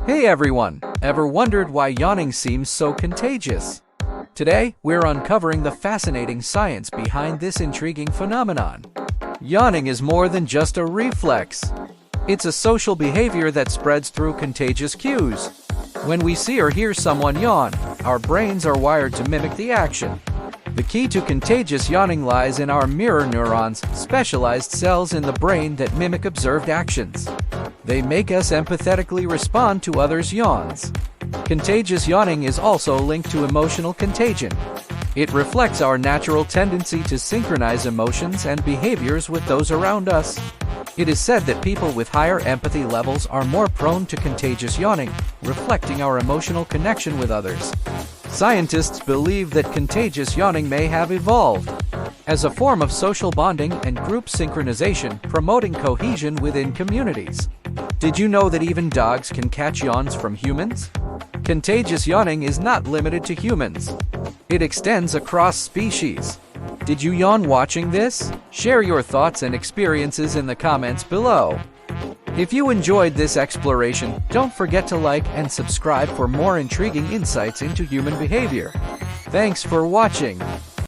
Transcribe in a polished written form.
Hey everyone! Ever wondered why yawning seems so contagious? Today, we're uncovering the fascinating science behind this intriguing phenomenon. Yawning is more than just a reflex. It's a social behavior that spreads through contagious cues. When we see or hear someone yawn, our brains are wired to mimic the action. The key to contagious yawning lies in our mirror neurons, specialized cells in the brain that mimic observed actions. They make us empathetically respond to others' yawns. Contagious yawning is also linked to emotional contagion. It reflects our natural tendency to synchronize emotions and behaviors with those around us. It is said that people with higher empathy levels are more prone to contagious yawning, reflecting our emotional connection with others. Scientists believe that contagious yawning may have evolved as a form of social bonding and group synchronization, promoting cohesion within communities. Did you know that even dogs can catch yawns from humans? Contagious yawning is not limited to humans. It extends across species. Did you yawn watching this? Share your thoughts and experiences in the comments below. If you enjoyed this exploration, don't forget to like and subscribe for more intriguing insights into human behavior. Thanks for watching.